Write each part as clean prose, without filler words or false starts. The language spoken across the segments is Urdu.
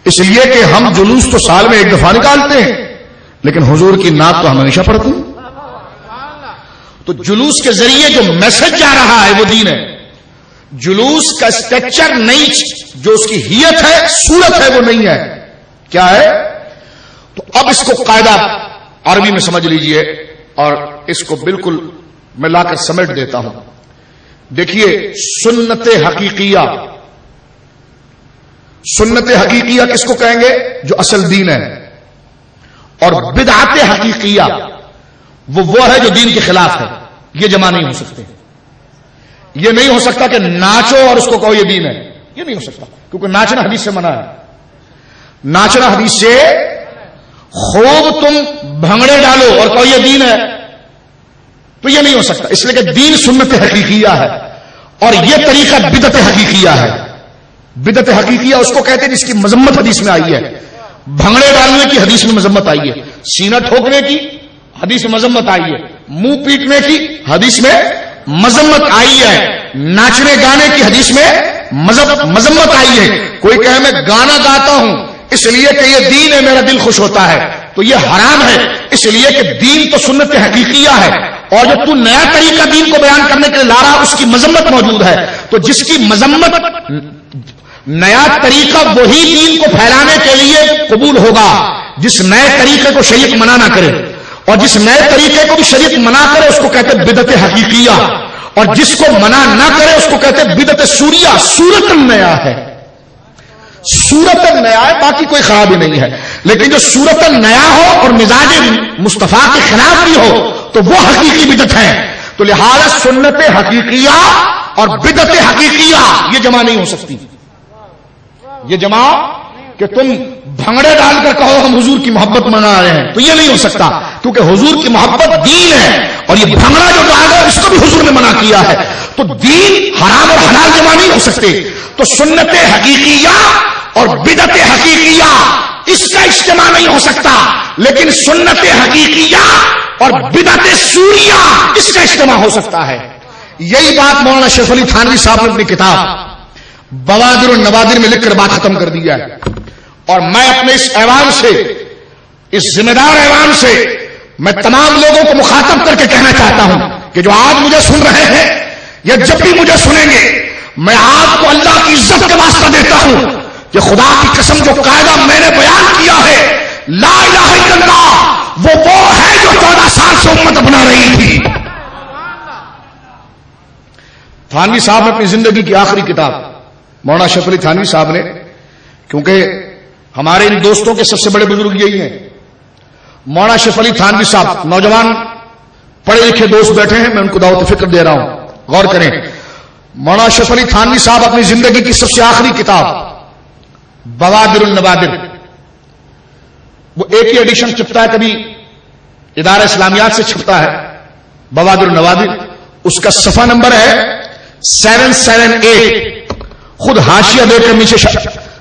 اس لیے کہ ہم جلوس تو سال میں ایک دفعہ نکالتے ہیں، لیکن حضور کی نعت تو ہم ہمیشہ پڑھتے ہیں۔ تو جلوس کے ذریعے جو میسج جا رہا ہے وہ دین ہے۔ جلوس کا اسٹرکچر نہیں، جو اس کی ہیت ہے، صورت ہے، وہ نہیں ہے۔ کیا ہے؟ تو اب اس کو قاعدہ عربی میں سمجھ لیجئے اور اس کو بالکل میں لا کر سمیٹ دیتا ہوں۔ دیکھیے، سنت حقیقیہ، سنت حقیقیہ کس کو کہیں گے؟ جو اصل دین ہے۔ اور بدعت حقیقیہ وہ ہے جو دین کے خلاف ہے۔ یہ جمع نہیں ہو سکتے۔ یہ نہیں ہو سکتا کہ ناچو اور اس کو کہو یہ دین ہے، یہ نہیں ہو سکتا، کیونکہ ناچنا حدیث سے منع ہے۔ ناچنا حدیث سے، خوب تم بھنگڑے ڈالو اور کہو یہ دین ہے، تو یہ نہیں ہو سکتا۔ اس لیے کہ دین سنت حقیقیہ ہے اور یہ طریقہ بدعت حقیقیہ ہے۔ بدعت حقیقیہ اس کو کہتے ہیں جس کی مذمت حدیث میں آئی ہے۔ بھنگڑے ڈالنے کی حدیث میں مذمت آئی ہے، سینہ ٹھوکنے کی حدیث میں مذمت آئی ہے، منہ پیٹنے کی حدیث میں مذمت آئی ہے، ناچنے گانے کی حدیث میں مذمت آئی ہے۔ کوئی کہے میں گانا گاتا ہوں اس لیے کہ یہ دین ہے، میرا دل خوش ہوتا ہے، تو یہ حرام ہے، اس لیے کہ دین تو سنت حقیقیہ ہے، اور جو تو نیا طریقہ دین کو بیان کرنے کے لیے لا رہا اس کی مذمت موجود ہے۔ تو جس کی مذمت، نیا طریقہ وہی دین کو پھیلانے کے لیے قبول ہوگا جس نئے طریقے کو شریعت منع نہ کرے، اور جس نئے طریقے کو بھی شریعت منع کرے اس کو کہتے ہیں بدعت حقیقیہ، اور جس کو منع نہ کرے اس کو کہتے ہیں بدعت سوریہ۔ صورت نیا ہے، صورت نیا ہے، باقی کوئی خرابی نہیں ہے، لیکن جو صورت نیا ہو اور مزاج مصطفیٰ کے خلاف بھی ہو تو وہ حقیقی بدعت ہے۔ تو لہذا سنت حقیقیہ اور بدعت حقیقیہ یہ جمع نہیں ہو سکتی۔ یہ جمع کہ تم بھنگڑے ڈال کر کہو ہم حضور کی محبت منا رہے ہیں، تو یہ نہیں ہو سکتا، کیونکہ حضور کی محبت دین ہے، اور یہ بھنگڑا جو ڈال ہے اس کو بھی حضور نے منع کیا ہے۔ تو دین حرام اور حلال جمع نہیں ہو سکتے۔ تو سنت حقیقیہ اور بدعت حقیقیہ اس کا اجتماع نہیں ہو سکتا، لیکن سنت حقیقیہ اور بدعت سوریہ اس کا اجتماع ہو سکتا ہے۔ یہی بات مولانا شیخ علی تھانوی صاحب نے اپنی کتاب بوادر النوادر میں لکھ کر بات ختم کر دیا ہے۔ اور میں اپنے اس ایوان سے، اس ذمہ دار ایوان سے، میں تمام لوگوں کو مخاطب کر کے کہنا چاہتا ہوں کہ جو آج مجھے سن رہے ہیں یا جب بھی مجھے سنیں گے، میں آپ کو اللہ کی عزت کا واسطہ دیتا ہوں کہ خدا کی قسم جو قاعدہ میں نے بیان کیا ہے، لا الہ الا اللہ، وہ ہے جو 14 سال سے امت بنا رہی تھی۔ تھانوی صاحب نے اپنی زندگی کی آخری کتاب، مولانا شیخ علی تھانوی صاحب نے، کیونکہ ہمارے ان دوستوں کے سب سے بڑے بزرگ یہی ہیں، مولانا شیخ علی تھانوی صاحب، نوجوان پڑھے لکھے دوست بیٹھے ہیں، میں ان کو دعوت فکر دے رہا ہوں، غور کریں۔ مولانا شیخ علی تھانوی صاحب اپنی زندگی کی سب سے آخری کتاب بوادر النوادر، وہ ایک ہی ایڈیشن چھپتا ہے، کبھی ادارہ اسلامیات سے چھپتا ہے، بوادر النوادر، اس کا صفحہ نمبر ہے 778۔ خود حاشیہ دے کر نیچے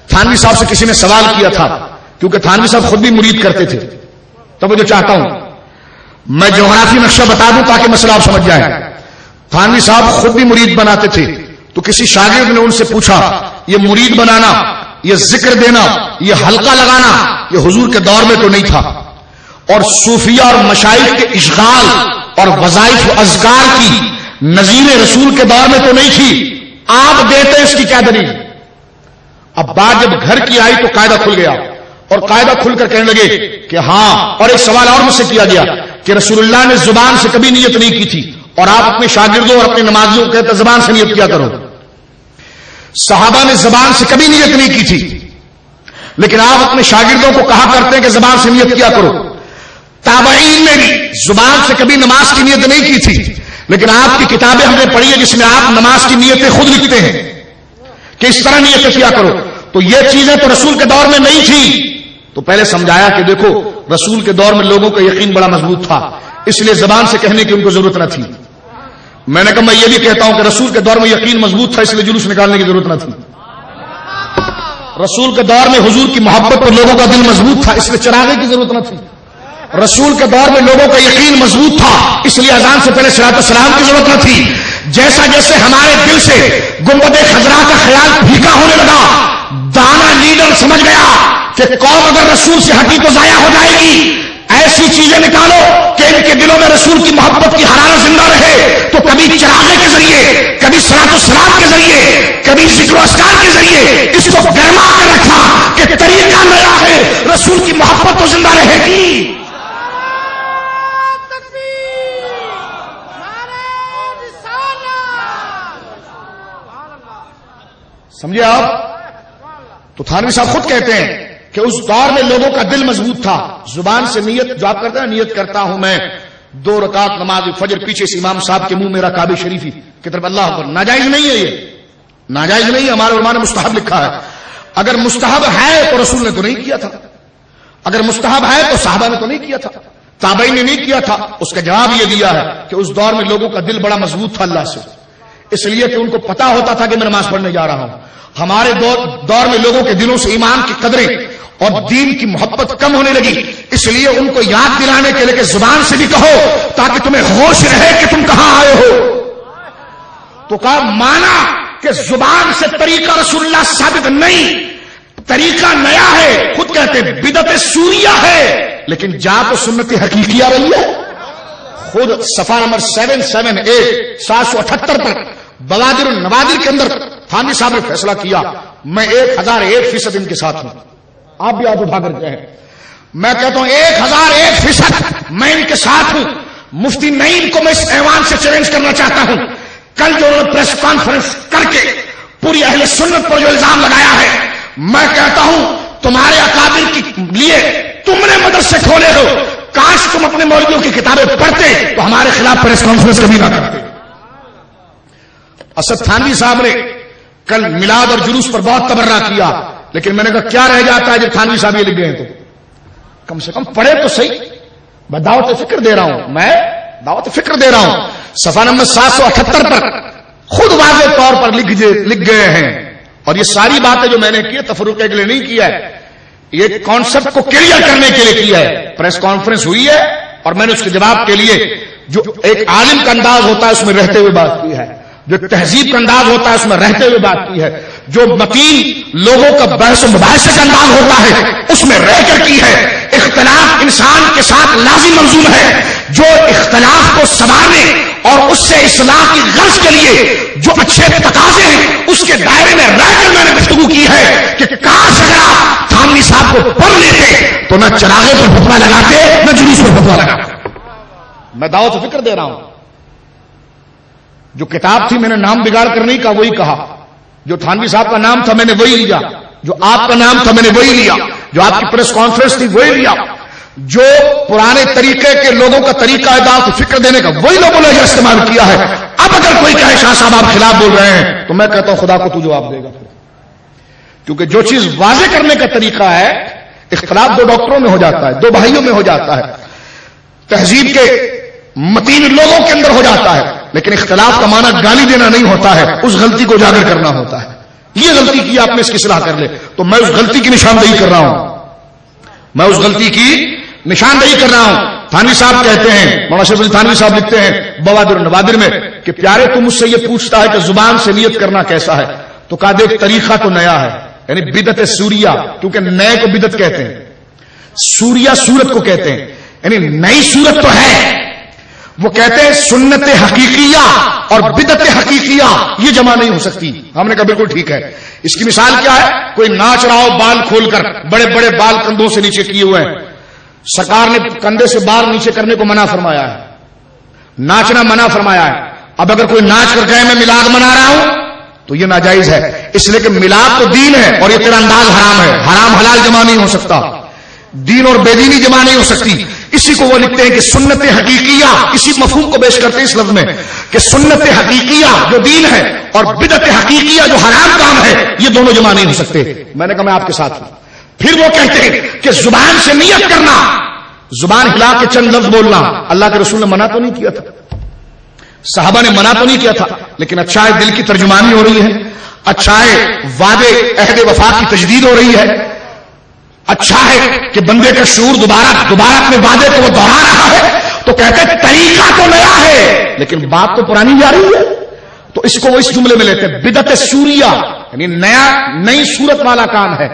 تھانوی صاحب سے کسی نے سوال کیا تھا، کیونکہ تھانوی صاحب خود بھی مرید کرتے تھے، تو میں جو چاہتا ہوں میں جغرافی نقشہ بتا دوں تاکہ مسئلہ آپ سمجھ جائیں۔ تھانوی صاحب خود بھی مرید بناتے تھے، تو کسی شاگرد نے ان سے پوچھا یہ مرید بنانا، یہ ذکر دینا، یہ حلقہ لگانا، یہ حضور کے دور میں تو نہیں تھا، اور صوفیہ اور مشائخ کے اشغال اور وظائف و اذکار کی نظیر رسول کے دور میں تو نہیں تھی، آپ دیتے اس کی کیا دلیل؟ اب بات جب گھر کی آئی تو قاعدہ کھل گیا، اور قاعدہ کھل کر کہنے لگے کہ ہاں، اور ایک سوال اور مجھ سے کیا گیا کہ رسول اللہ نے زبان سے کبھی نیت نہیں کی تھی، اور آپ اپنے شاگردوں اور اپنے نمازیوں کو کہتے زبان سے نیت کیا کرو۔ صحابہ نے زبان سے کبھی نیت نہیں کی تھی، لیکن آپ اپنے شاگردوں کو کہا کرتے ہیں کہ زبان سے نیت کیا کرو۔ تابعین نے بھی زبان سے کبھی نماز کی نیت نہیں کی تھی، لیکن آپ کی کتابیں ہم نے پڑھی ہے جس میں آپ نماز کی نیتیں خود لکھتے ہیں کہ اس طرح نیتیں کیا کرو۔ تو یہ چیزیں تو رسول کے دور میں نہیں تھی، تو پہلے سمجھایا کہ دیکھو رسول کے دور میں لوگوں کا یقین بڑا مضبوط تھا، اس لیے زبان سے کہنے کی ان کو ضرورت نہ تھی۔ میں نے کہا میں یہ بھی کہتا ہوں کہ رسول کے دور میں یقین مضبوط تھا، اس لیے جلوس نکالنے کی ضرورت نہ تھی۔ رسول کے دور میں حضور کی محبت پر لوگوں کا دل مضبوط تھا، اس لیے چراغے کی ضرورت نہ تھی۔ رسول کے دور میں لوگوں کا یقین مضبوط تھا، اس لیے اذان سے پہلے صلاۃ السلام کی ضرورت نہ تھی۔ جیسا جیسے ہمارے دل سے گنبد خضرا کا خیال پھیکا ہونے لگا، دانا لیڈر سمجھ گیا کہ قوم اگر رسول سے ہٹی تو ضائع ہو جائے گی، ایسی چیزیں نکالو کہ ان کے دلوں میں رسول کی محبت کی حرارت زندہ رہے، تو کبھی چراغے کے ذریعے، کبھی صلاۃ السلام کے ذریعے، کبھی ذکر و اذکار کے ذریعے اس کو گرما کے رکھا کہ طریقہ نیا ہے، رسول کی محبت تو زندہ رہے گی۔ سمجھے آپ؟ تو تھانوی صاحب خود کہتے ہیں کہ اس دور میں لوگوں کا دل مضبوط تھا، زبان سے نیت جو آپ کرتے ہیں، نیت کرتا ہوں میں 2 رکعت نماز فجر، پیچھے سے امام صاحب کے منہ میرا کعبہ شریفی کی طرف اللہ اکبر، ناجائز نہیں ہے، یہ ناجائز نہیں ہے، ہمارے علماء نے مستحب لکھا ہے۔ اگر مستحب ہے تو رسول نے تو نہیں کیا تھا، اگر مستحب ہے تو صحابہ نے تو نہیں کیا تھا، تابعین نے نہیں کیا تھا۔ اس کا جواب یہ دیا ہے کہ اس دور میں لوگوں کا دل بڑا مضبوط تھا اللہ سے، اس لیے کہ ان کو پتا ہوتا تھا کہ میں نماز پڑھنے جا رہا ہوں۔ ہمارے دور میں لوگوں کے دلوں سے ایمان کی قدریں اور دین کی محبت کم ہونے لگی، اس لیے ان کو یاد دلانے کے لیے کہ زبان سے بھی کہو تاکہ تمہیں ہوش رہے کہ تم کہاں آئے ہو۔ تو کہا مانا کہ زبان سے طریقہ رسول اللہ ثابت نہیں، طریقہ نیا ہے، خود کہتے ہیں بدعت سوریہ ہے، لیکن جا تو سنت حقیقیہ رہی ہے۔ خود صفحہ نمبر 778 778 پر بوادر النوادر کے اندر تھانوی صاحب نے فیصلہ کیا، میں 1001% ان کے ساتھ ہوں۔ آپ بھی ہاتھ اٹھا کر کہیں، میں کہتا ہوں 1001% میں ان کے ساتھ ہوں۔ مفتی نعیم کو میں اس ایوان سے چیلنج کرنا چاہتا ہوں، کل جو انہوں نے پریس کانفرنس کر کے پوری اہل سنت پر جو الزام لگایا ہے، میں کہتا ہوں تمہارے اکابر کے لیے تم نے مدرسے کھولے ہو، کاش تم اپنے مولویوں کی کتابیں پڑھتے تو ہمارے خلاف پریس کانفرنس کبھی نہ کرتے۔ اسد تھانوی صاحب نے کل میلاد اور جلوس پر بہت تبرہ کیا، لیکن میں نے کہا کیا رہ جاتا ہے جب تھانوی صاحب یہ لکھ گئے تو کم سے کم پڑھے تو صحیح۔ میں دعوت فکر دے رہا ہوں، میں دعوت فکر دے رہا ہوں۔ صفحہ نمبر 778 پر خود واضح طور پر لکھ گئے ہیں، اور یہ ساری باتیں جو میں نے کی تفرقے کے لیے نہیں کیا ہے، یہ کانسیپٹ کو کلیئر کرنے کے لیے کیا ہے۔ پریس کانفرنس ہوئی ہے اور میں نے اس کے جواب کے لیے جو ایک عالم کا انداز ہوتا ہے اس میں رہتے ہوئے بات کی ہے، جو تہذیب کا انداز ہوتا ہے اس میں رہتے ہوئے بات کی ہے، جو متین لوگوں کا بحث و مباحثے کا انداز ہوتا ہے اس میں رہ کر کی ہے۔ اختلاف انسان کے ساتھ لازم ملزوم ہے، جو اختلاف کو سنبھالنے اور اس سے اصلاح کی غرض کے لیے جو اچھے تقاضے ہیں اس کے دائرے میں رہ کر میں نے گفتگو کی ہے کہ کاش اگر آپ تھانوی صاحب کو پڑھ لیتے تو نہ چراغے پر فتویٰ لگاتے نہ جلوس پر فتویٰ لگاتے۔ میں دعوت فکر دے رہا ہوں، جو کتاب تھی میں نے نام بگاڑ کر نہیں کہا، وہی کہا، جو تھانوی صاحب کا نام تھا میں نے وہی لیا، جو آپ کا نام تھا میں نے وہی لیا، جو آپ کی پریس کانفرنس تھی وہی لیا، جو پرانے طریقے کے لوگوں کا طریقہ ہے دعوت فکر دینے کا وہی لوگوں نے استعمال کیا ہے۔ اب اگر کوئی کہے شاہ صاحب آپ خلاف بول رہے ہیں تو میں کہتا ہوں خدا کو تو جواب دے گا، کیونکہ جو چیز واضح کرنے کا طریقہ ہے، اختلاف 2 ڈاکٹروں میں ہو جاتا ہے، 2 بھائیوں میں ہو جاتا ہے، تہذیب کے متین لوگوں کے اندر ہو جاتا ہے، لیکن اختلاف کا معنی گالی دینا نہیں ہوتا ہے، اس غلطی کو اجاگر کرنا ہوتا ہے۔ یہ غلطی کی آپ نے اس کی اصلاح کر لے، تو میں اس غلطی کی نشاندہی کر رہا ہوں، میں اس غلطی کی نشاندہی کر رہا ہوں۔ تھانوی صاحب کہتے ہیں، مولانا شریف علی تھانوی صاحب لکھتے ہیں بوادر النوادر میں کہ پیارے تو مجھ سے یہ پوچھتا ہے کہ زبان سے نیت کرنا کیسا ہے، تو کہا دیکھ طریقہ تو نیا ہے، یعنی بدعت سوریہ، کیونکہ نئے کو بدعت کہتے ہیں، سوریہ سورت کو کہتے ہیں، یعنی نئی سورت تو ہے۔ وہ کہتے ہیں سنت حقیقیہ اور بدعت حقیقیہ یہ جمع نہیں ہو سکتی۔ ہم نے کہا بالکل ٹھیک ہے۔ اس کی مثال کیا ہے؟ کوئی ناچ رہا ہو بال کھول کر، بڑے بڑے بال کندھوں سے نیچے کیے ہوئے ہیں، سرکار نے کندھے سے بال نیچے کرنے کو منع فرمایا ہے، ناچنا منع فرمایا ہے۔ اب اگر کوئی ناچ کر کہے میں میلاد منا رہا ہوں تو یہ ناجائز ہے، اس لیے کہ میلاد تو دین ہے اور یہ تیرا انداز حرام ہے، حرام حلال جمع نہیں ہو سکتا، دین اور بے دینی جمع نہیں ہو سکتی۔ اسی کو وہ لکھتے ہیں کہ سنت حقیقیہ، اسی مفہوم کو پیش کرتے ہیں اس لفظ میں کہ سنت حقیقیہ جو دین ہے اور بدعت حقیقیہ جو حرام کام ہے، یہ دونوں جمع نہیں ہو سکتے۔ میں نے کہا میں آپ کے ساتھ ہوں۔ پھر وہ کہتے ہیں کہ زبان سے نیت کرنا، زبان ہلا کے چند لفظ بولنا، اللہ کے رسول نے منع تو نہیں کیا تھا، صحابہ نے منع تو نہیں کیا تھا، لیکن اچھا ہے دل کی ترجمانی ہو رہی ہے، اچھا ہے وعدے عہد وفا کی تجدید ہو رہی ہے، اچھا ہے کہ بندے کا شعور دوبارہ اپنے وعدے کو وہ دوہرا رہا ہے، تو کہتے ہیں طریقہ تو نیا ہے لیکن بات تو پرانی جا رہی ہے۔ تو اس کو وہ اس جملے میں لیتے ہیں بدعت سوریہ، یعنی نئی صورت والا کام ہے۔